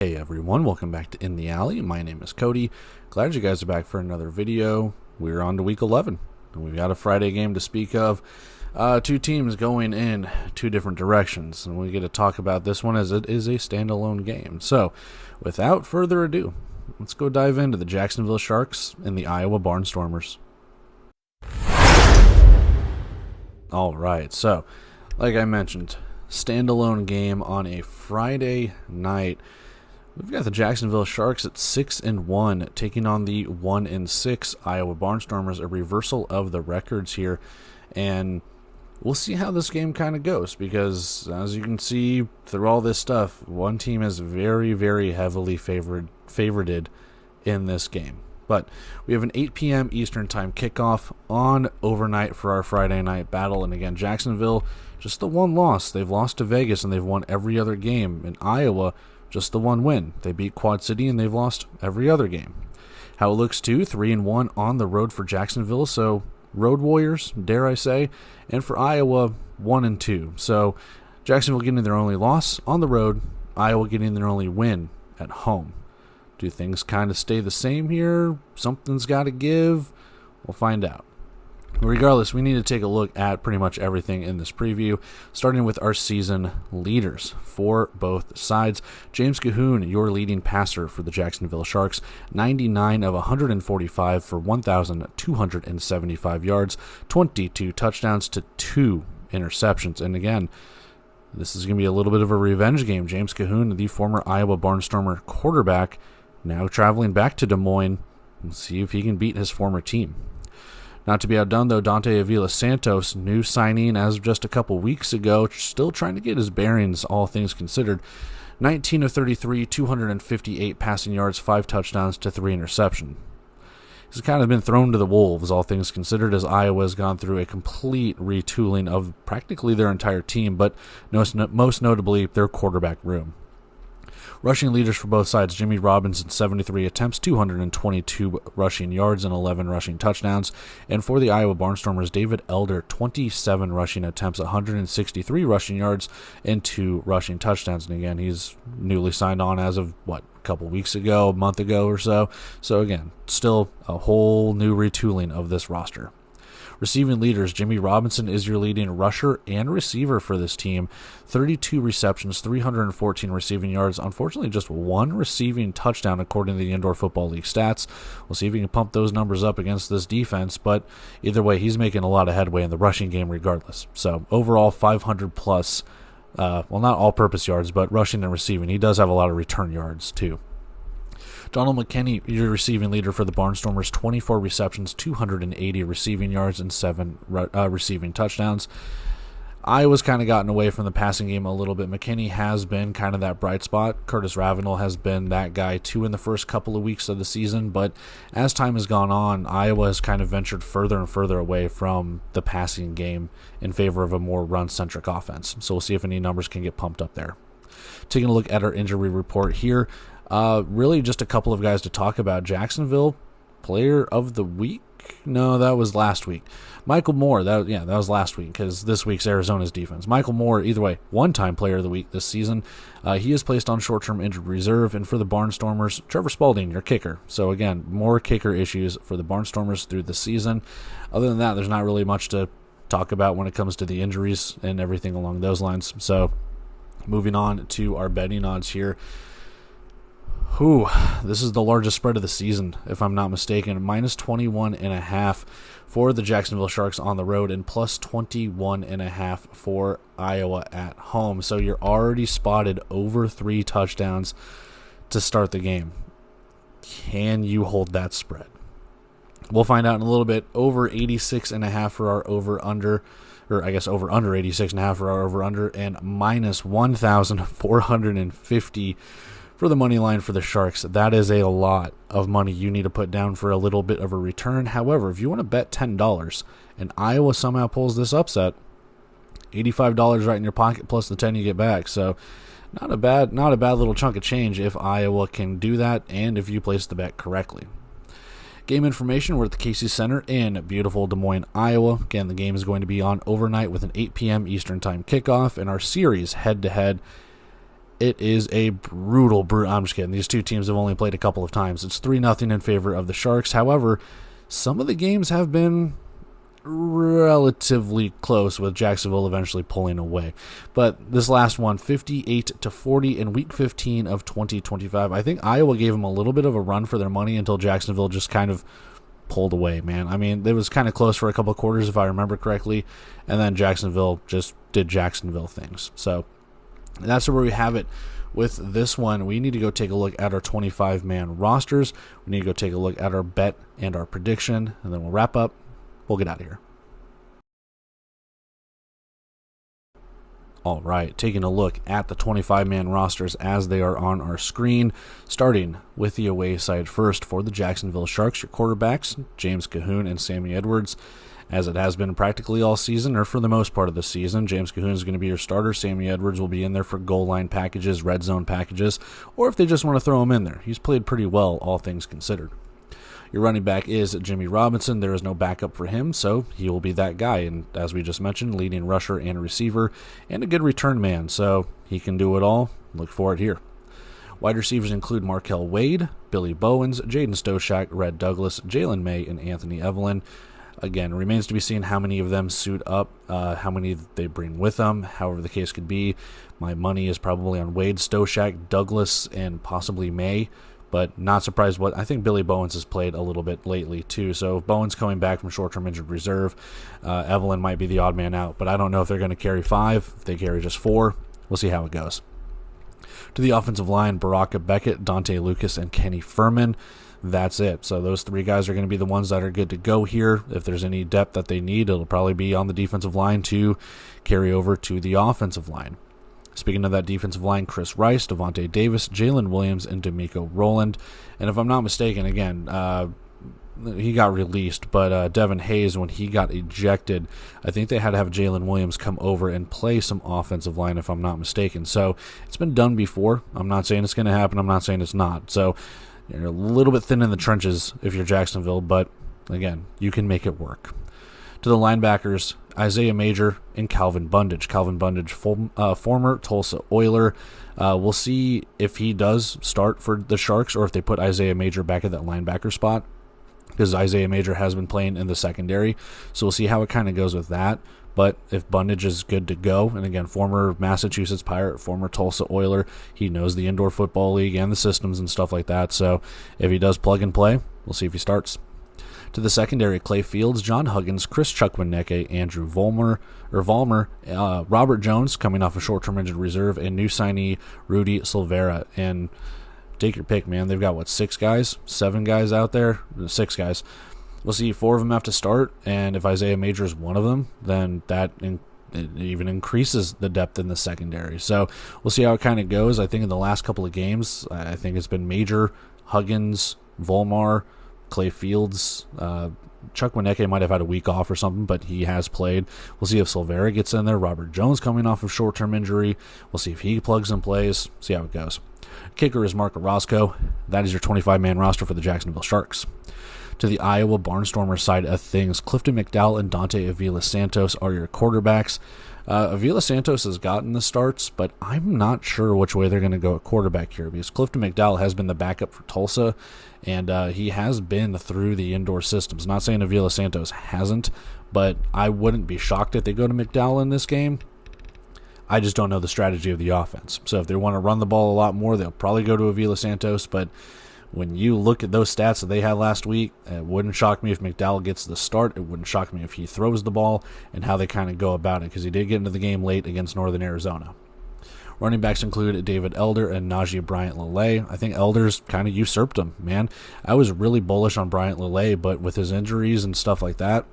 Hey everyone, welcome back to In the Alley. My name is Cody. Glad you guys are back for another video. We're on to week 11, and we've got a Friday game to speak of. Two teams going in two different directions, and we get to talk about this one as it is a standalone game. So, without further ado, let's go dive into the Jacksonville Sharks and the Iowa Barnstormers. Alright, so, like I mentioned, standalone game on a Friday night. We've got the Jacksonville Sharks at 6-1, taking on the 1-6 Iowa Barnstormers, a reversal of the records here, and we'll see how this game kind of goes, because as you can see through all this stuff, one team is very, very heavily favorited in this game. But we have an 8 p.m. Eastern Time kickoff on overnight for our Friday night battle, and again, Jacksonville, just the one loss. They've lost to Vegas, and they've won every other game. In Iowa, just the one win. They beat Quad City, and they've lost every other game. How it looks too, 3-1 on the road for Jacksonville, so road warriors, dare I say, and for Iowa, 1-2. So Jacksonville getting their only loss on the road, Iowa getting their only win at home. Do things kind of stay the same here? Something's got to give? We'll find out. Regardless, we need to take a look at pretty much everything in this preview, starting with our season leaders for both sides. James Cahoon, your leading passer for the Jacksonville Sharks, 99 of 145 for 1,275 yards, 22 touchdowns to 2 interceptions. And again, this is going to be a little bit of a revenge game. James Cahoon, the former Iowa Barnstormer quarterback, now traveling back to Des Moines. We'll see if he can beat his former team. Not to be outdone, though, Dante Avila Santos, new signing as of just a couple weeks ago, still trying to get his bearings, all things considered. 19 of 33, 258 passing yards, 5 touchdowns to 3 interceptions. He's kind of been thrown to the wolves, all things considered, as Iowa has gone through a complete retooling of practically their entire team, but most notably their quarterback room. Rushing leaders for both sides, Jimmy Robinson, 73 attempts, 222 rushing yards, and 11 rushing touchdowns. And for the Iowa Barnstormers, David Elder, 27 rushing attempts, 163 rushing yards, and 2 rushing touchdowns. And again, he's newly signed on as of, a couple weeks ago, a month ago or so. So again, still a whole new retooling of this roster. Receiving leaders, Jimmy Robinson is your leading rusher and receiver for this team. 32 receptions, 314 receiving yards. Unfortunately, just 1 receiving touchdown according to the Indoor Football League stats. We'll see if he can pump those numbers up against this defense, but either way, he's making a lot of headway in the rushing game regardless. So overall, 500 plus, not all-purpose yards, but rushing and receiving. He does have a lot of return yards too. Donald McKinney, your receiving leader for the Barnstormers, 24 receptions, 280 receiving yards, and 7 receiving touchdowns. Iowa's kind of gotten away from the passing game a little bit. McKinney has been kind of that bright spot. Curtis Ravenel has been that guy too in the first couple of weeks of the season, but as time has gone on, Iowa has kind of ventured further and further away from the passing game in favor of a more run-centric offense. So we'll see if any numbers can get pumped up there. Taking a look at our injury report here, really just a couple of guys to talk about. Jacksonville Player of the Week? No, that was last week. Michael Moore, that was last week because this week's Arizona's defense. Michael Moore, either way, one-time Player of the Week this season. He is placed on short-term injured reserve, and for the Barnstormers, Trevor Spalding, your kicker. So again, more kicker issues for the Barnstormers through the season. Other than that, there's not really much to talk about when it comes to the injuries and everything along those lines. So moving on to our betting odds here. This is the largest spread of the season, if I'm not mistaken. Minus 21.5 for the Jacksonville Sharks on the road and plus 21.5 for Iowa at home. So you're already spotted over 3 touchdowns to start the game. Can you hold that spread? We'll find out in a little bit. Over 86.5 for our over-under. Or I guess over-under 86.5 for our over-under. And minus 1,450 for the money line for the Sharks. That is a lot of money you need to put down for a little bit of a return. However, if you want to bet $10 and Iowa somehow pulls this upset, $85 right in your pocket plus the 10 you get back. So not a bad little chunk of change if Iowa can do that and if you place the bet correctly. Game information, we're at the Casey Center in beautiful Des Moines, Iowa. Again, the game is going to be on overnight with an 8 p.m. Eastern Time kickoff, and our series head-to-head it is a brutal. I'm just kidding. These two teams have only played a couple of times. It's 3-0 in favor of the Sharks. However, some of the games have been relatively close, with Jacksonville eventually pulling away. But this last one, 58-40 in Week 15 of 2025. I think Iowa gave them a little bit of a run for their money until Jacksonville just kind of pulled away, man. I mean, it was kind of close for a couple of quarters, if I remember correctly, and then Jacksonville just did Jacksonville things. So that's where we have it. With this one, we need to go take a look at our 25-man rosters. We need to go take a look at our bet and our prediction, and then we'll wrap up. We'll get out of here. All right, taking a look at the 25-man rosters as they are on our screen, starting with the away side first for the Jacksonville Sharks. Your quarterbacks, James Cahoon and Sammy Edwards, as it has been practically all season, or for the most part of the season. James Cahoon is going to be your starter. Sammy Edwards will be in there for goal line packages, red zone packages, or if they just want to throw him in there. He's played pretty well, all things considered. Your running back is Jimmy Robinson. There is no backup for him, so he will be that guy. And as we just mentioned, leading rusher and receiver, and a good return man, so he can do it all. Look for it here. Wide receivers include Markel Wade, Billy Bowens, Jaden Stoshak, Red Douglas, Jalen May, and Anthony Evelyn. Again, remains to be seen how many of them suit up, how many they bring with them, however the case could be. My money is probably on Wade, Stoshak, Douglas, and possibly May. But not surprised what I think Billy Bowens has played a little bit lately too. So if Bowens coming back from short-term injured reserve, Evelyn might be the odd man out. But I don't know if they're going to carry 5. If they carry just 4, we'll see how it goes. To the offensive line, Baraka Beckett, Dante Lucas, and Kenny Furman. That's it. So those 3 guys are going to be the ones that are good to go here. If there's any depth that they need, it'll probably be on the defensive line to carry over to the offensive line. Speaking of that defensive line, Chris Rice, Devontae Davis, Jalen Williams, and D'Amico Rowland. And if I'm not mistaken, again, he got released, but Devin Hayes, when he got ejected, I think they had to have Jalen Williams come over and play some offensive line, if I'm not mistaken. So it's been done before. I'm not saying it's going to happen. I'm not saying it's not. So you're a little bit thin in the trenches if you're Jacksonville, but again, you can make it work. To the linebackers, Isaiah Major and Calvin Bundage. Calvin Bundage, former Tulsa Oiler. We'll see if he does start for the Sharks or if they put Isaiah Major back at that linebacker spot, because Isaiah Major has been playing in the secondary. So we'll see how it kind of goes with that. But if Bundage is good to go, and again, former Massachusetts Pirate, former Tulsa Oiler, he knows the Indoor Football League and the systems and stuff like that. So if he does plug and play, we'll see if he starts. To the secondary, Clay Fields, John Huggins, Chris Chukwuneke, Andrew Vollmer, Robert Jones coming off a short-term injured reserve, and new signee Rudy Silvera. And take your pick, man. They've got, 6 guys? 7 guys out there? 6 guys. We'll see 4 of them have to start, and if Isaiah Major is one of them, then that it even increases the depth in the secondary. So we'll see how it kind of goes. I think in the last couple of games, I think it's been Major, Huggins, Volmar, Clay Fields. Chukwuneke might have had a week off or something, but he has played. We'll see if Silvera gets in there. Robert Jones coming off of short-term injury. We'll see if he plugs and plays. See how it goes. Kicker is Mark Orozco. That is your 25-man roster for the Jacksonville Sharks. To the Iowa Barnstormers side of things, Clifton McDowell and Dante Avila Santos are your quarterbacks. Avila Santos has gotten the starts, but I'm not sure which way they're going to go at quarterback here, because Clifton McDowell has been the backup for Tulsa, and he has been through the indoor systems. Not saying Avila Santos hasn't, but I wouldn't be shocked if they go to McDowell in this game. I just don't know the strategy of the offense. So if they want to run the ball a lot more, they'll probably go to Avila Santos, but when you look at those stats that they had last week, it wouldn't shock me if McDowell gets the start. It wouldn't shock me if he throws the ball, and how they kind of go about it, because he did get into the game late against Northern Arizona. Running backs include David Elder and Najee Bryant-Lele. I think Elder's kind of usurped him, man. I was really bullish on Bryant-Lele, but with his injuries and stuff like that,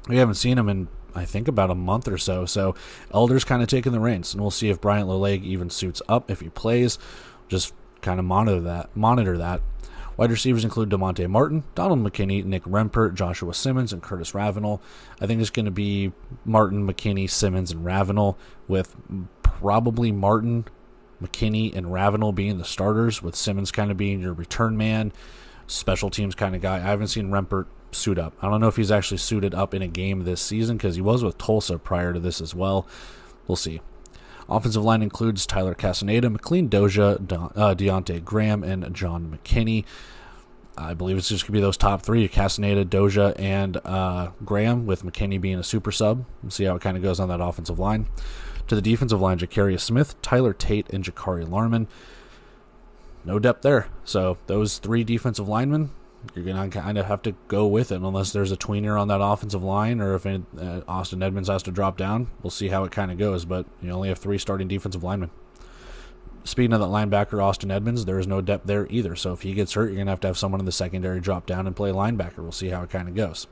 we haven't seen him in, I think, about a month or so. So Elder's kind of taking the reins, and we'll see if Bryant-Lele even suits up if he plays. Just kind of monitor that. Wide receivers include DeMonte Martin, Donald McKinney, Nick Rempert, Joshua Simmons, and Curtis Ravenel. I think it's going to be Martin, McKinney, Simmons, and Ravenel, with probably Martin, McKinney, and Ravenel being the starters, with Simmons kind of being your return man, special teams kind of guy. I haven't seen Rempert suit up. I don't know if he's actually suited up in a game this season, because he was with Tulsa prior to this as well. We'll see. Offensive line includes Tyler Castaneda, McLean Doja, Deontay Graham, and John McKinney. I believe it's just going to be those top three, Castaneda, Doja, and Graham, with McKinney being a super sub. We'll see how it kind of goes on that offensive line. To the defensive line, Ja'Karius Smith, Tyler Tate, and Jakari Larman. No depth there. So those three defensive linemen, you're going to kind of have to go with it unless there's a tweener on that offensive line, or if Austin Edmonds has to drop down. We'll see how it kind of goes, but you only have three starting defensive linemen. Speaking of that linebacker, Austin Edmonds, there is no depth there either. So if he gets hurt, you're going to have someone in the secondary drop down and play linebacker. We'll see how it kind of goes.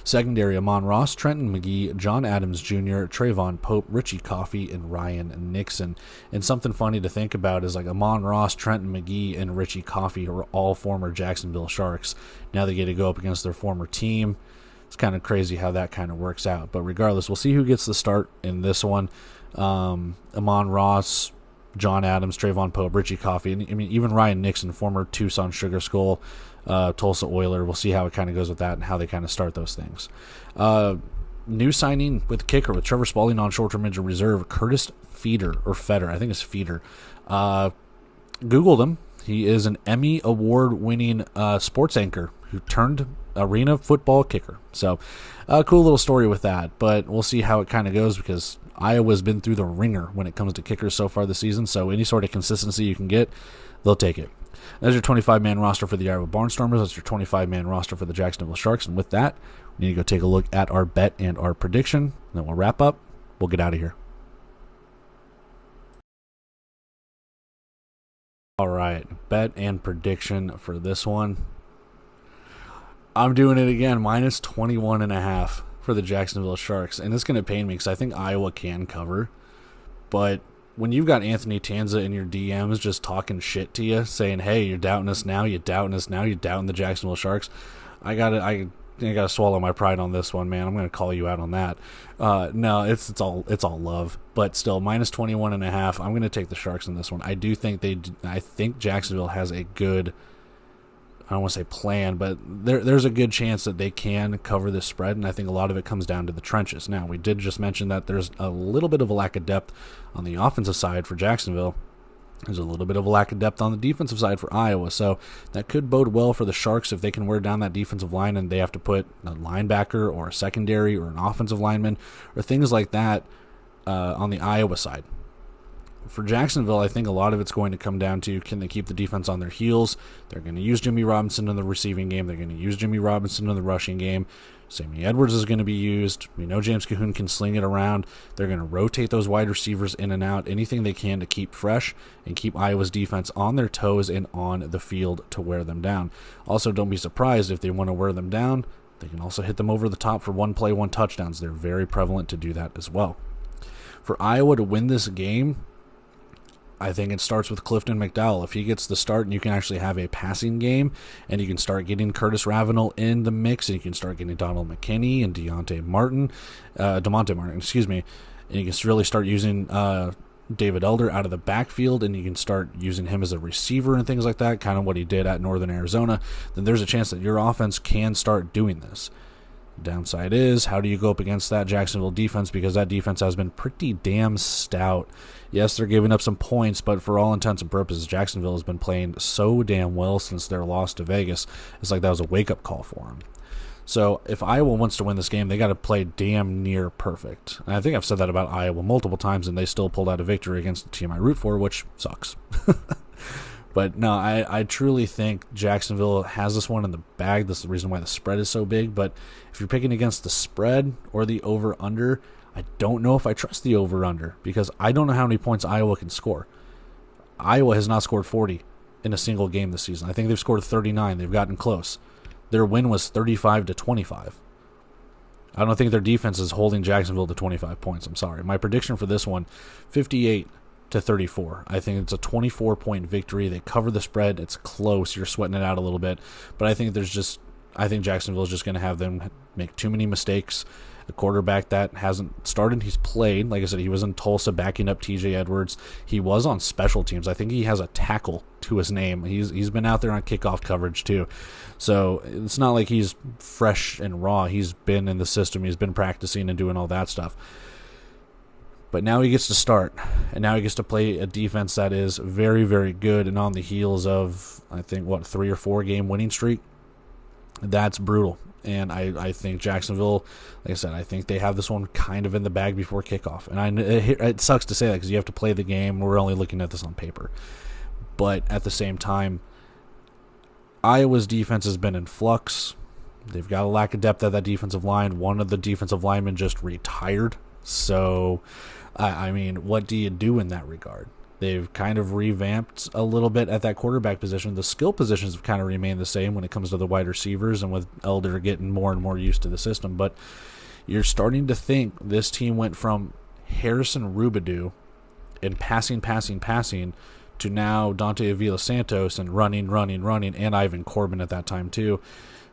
Secondary, Amon Ross, Trenton McGee, John Adams Jr., Trayvon Pope, Richie Coffey, and Ryan Nixon. And something funny to think about is like Amon Ross, Trenton McGee, and Richie Coffey are all former Jacksonville Sharks. Now they get to go up against their former team. It's kind of crazy how that kind of works out. But regardless, we'll see who gets the start in this one. Amon Ross, John Adams, Trayvon Pope, Richie Coffey, and I mean even Ryan Nixon, former Tucson Sugar Skull, Tulsa Oiler. We'll see how it kind of goes with that and how they kind of start those things. New signing with kicker with Trevor Spalding on short-term injury reserve, Curtis Feeder. I think it's Feeder. Googled him. He is an Emmy Award-winning sports anchor who turned arena football kicker. So, cool little story with that. But we'll see how it kind of goes because Iowa's been through the ringer when it comes to kickers so far this season. So any sort of consistency you can get, they'll take it. That's your 25-man roster for the Iowa Barnstormers. That's your 25-man roster for the Jacksonville Sharks. And with that, we need to go take a look at our bet and our prediction. And then we'll wrap up. We'll get out of here. All right, bet and prediction for this one. I'm doing it again, minus 21.5 for the Jacksonville Sharks. And it's going to pain me because I think Iowa can cover. But when you've got Anthony Tanza in your DMs just talking shit to you, saying, hey, you're doubting us now, you're doubting the Jacksonville Sharks, I gotta swallow my pride on this one, man. I'm gonna call you out on that. No, it's all love, but still, minus 21.5. I'm gonna take the Sharks in this one. I think Jacksonville has a good, I don't want to say plan, but there's a good chance that they can cover this spread, and I think a lot of it comes down to the trenches. Now, we did just mention that there's a little bit of a lack of depth on the offensive side for Jacksonville. There's a little bit of a lack of depth on the defensive side for Iowa, so that could bode well for the Sharks if they can wear down that defensive line and they have to put a linebacker or a secondary or an offensive lineman or things like that on the Iowa side. For Jacksonville, I think a lot of it's going to come down to, can they keep the defense on their heels? They're going to use Jimmy Robinson in the receiving game. They're going to use Jimmy Robinson in the rushing game. Sammy Edwards is going to be used. We know James Cahoon can sling it around. They're going to rotate those wide receivers in and out, anything they can to keep fresh and keep Iowa's defense on their toes and on the field to wear them down. Also, don't be surprised if they want to wear them down. They can also hit them over the top for one play, one touchdowns. They're very prevalent to do that as well. For Iowa to win this game, I think it starts with Clifton McDowell. If he gets the start and you can actually have a passing game and you can start getting Curtis Ravenel in the mix and you can start getting Donald McKinney and DeMonte Martin, and you can really start using David Elder out of the backfield and you can start using him as a receiver and things like that, kind of what he did at Northern Arizona, then there's a chance that your offense can start doing this. Downside is, how do you go up against that Jacksonville defense? Because that defense has been pretty damn stout. Yes, they're giving up some points, but for all intents and purposes, Jacksonville has been playing so damn well since their loss to Vegas. It's like that was a wake-up call for them. So if Iowa wants to win this game, they got to play damn near perfect. And I think I've said that about Iowa multiple times, and they still pulled out a victory against the team I root for, which sucks. But no, I truly think Jacksonville has this one in the bag. This is the reason why the spread is so big. But if you're picking against the spread or the over-under, I don't know if I trust the over-under because I don't know how many points Iowa can score. Iowa has not scored 40 in a single game this season. I think they've scored 39. They've gotten close. Their win was 35-25. I don't think their defense is holding Jacksonville to 25 points. I'm sorry. My prediction for this one, 58-34. I think it's a 24-point victory. They cover the spread. It's close. You're sweating it out a little bit. But I think Jacksonville is just going to have them make too many mistakes. The quarterback that hasn't started, he's played. Like I said, he was in Tulsa backing up TJ Edwards. He was on special teams. I think he has a tackle to his name. He's been out there on kickoff coverage too. So it's not like he's fresh and raw. He's been in the system. He's been practicing and doing all that stuff. But now he gets to start, and now he gets to play a defense that is very, very good, and on the heels of, I think, 3 or 4 game winning streak. That's brutal. And I think Jacksonville, like I said, I think they have this one kind of in the bag before kickoff. And it sucks to say that because you have to play the game. We're only looking at this on paper. But at the same time, Iowa's defense has been in flux. They've got a lack of depth at that defensive line. One of the defensive linemen just retired. So, I mean, what do you do in that regard? They've kind of revamped a little bit at that quarterback position. The skill positions have kind of remained the same when it comes to the wide receivers and with Elder getting more and more used to the system. But you're starting to think this team went from Harrison Rubidoux and passing to now Dante Avila Santos and running, and Ivan Corbin at that time too,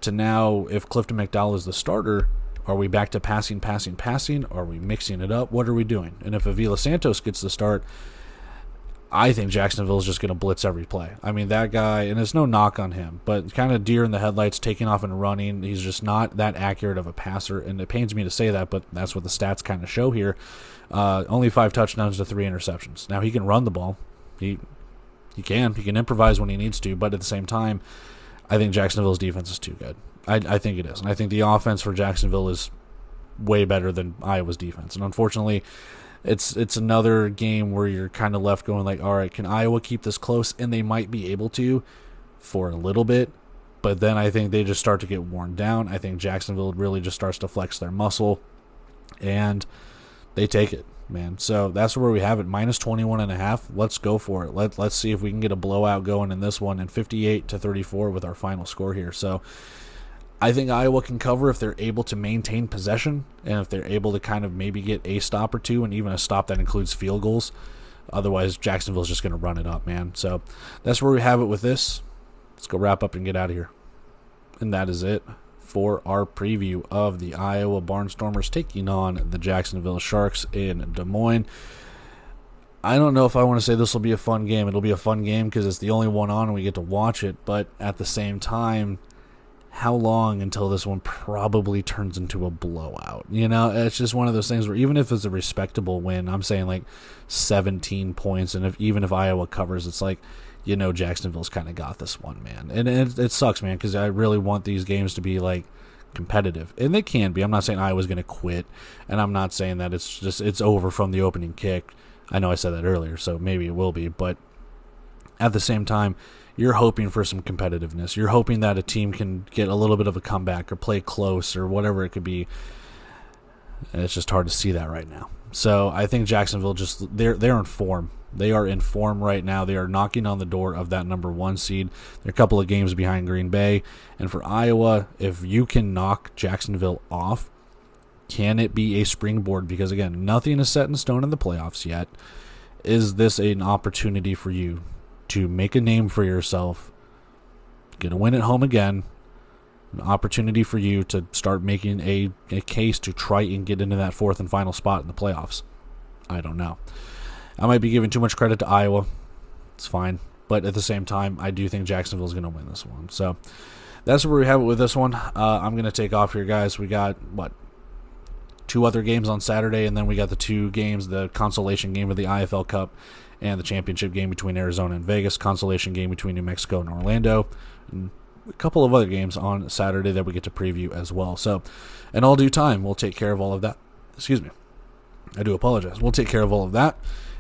to now if Clifton McDowell is the starter, are we back to passing? Are we mixing it up? What are we doing? And if Avila Santos gets the start, I think Jacksonville is just going to blitz every play. I mean, that guy, and it's no knock on him, but kind of deer in the headlights, taking off and running. He's just not that accurate of a passer, and it pains me to say that, but that's what the stats kind of show here. Only 5 touchdowns to 3 interceptions. Now, he can run the ball. He can improvise when he needs to, but at the same time, I think Jacksonville's defense is too good. I think it is, and I think the offense for Jacksonville is way better than Iowa's defense, and unfortunately, it's another game where you're kind of left going like, all right, can Iowa keep this close? And they might be able to for a little bit, but then I think they just start to get worn down. I think Jacksonville really just starts to flex their muscle, and they take it, man. So that's where we have it, minus 21.5. Let's go for it. Let's see if we can get a blowout going in this one, and 58-34 with our final score here. So I think Iowa can cover if they're able to maintain possession and if they're able to kind of maybe get a stop or two and even a stop that includes field goals. Otherwise, Jacksonville's just going to run it up, man. So that's where we have it with this. Let's go wrap up and get out of here. And that is it for our preview of the Iowa Barnstormers taking on the Jacksonville Sharks in Des Moines. I don't know if I want to say this will be a fun game. It'll be a fun game because it's the only one on and we get to watch it. But at the same time, how long until this one probably turns into a blowout? You know, it's just one of those things where even if it's a respectable win, I'm saying like 17 points, and even if Iowa covers, it's like, you know, Jacksonville's kind of got this one, man. And it sucks, man, because I really want these games to be like competitive, and they can be. I'm not saying Iowa's going to quit, and I'm not saying that it's over from the opening kick. I know I said that earlier, so maybe it will be, but at the same time, you're hoping for some competitiveness. You're hoping that a team can get a little bit of a comeback or play close or whatever it could be. And it's just hard to see that right now. So I think Jacksonville they're in form. They are in form right now. They are knocking on the door of that number 1 seed. They're a couple of games behind Green Bay. And for Iowa, if you can knock Jacksonville off, can it be a springboard? Because again, nothing is set in stone in the playoffs yet. Is this an opportunity for you to make a name for yourself, get a win at home again, an opportunity for you to start making a case to try and get into that 4th and final spot in the playoffs? I don't know. I might be giving too much credit to Iowa. It's fine. But at the same time, I do think Jacksonville is going to win this one. So that's where we have it with this one. I'm going to take off here, guys. We got, 2 other games on Saturday, and then we got the 2 games, the consolation game of the IFL Cup and the championship game between Arizona and Vegas, consolation game between New Mexico and Orlando, and a couple of other games on Saturday that we get to preview as well. So in all due time, we'll take care of all of that. Excuse me. I do apologize. We'll take care of all of that,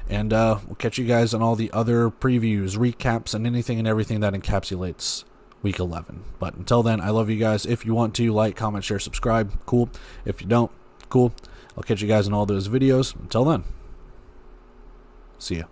and we'll catch you guys on all the other previews, recaps, and anything and everything that encapsulates Week 11. But until then, I love you guys. If you want to, like, comment, share, subscribe, cool. If you don't, cool. I'll catch you guys in all those videos. Until then, see ya.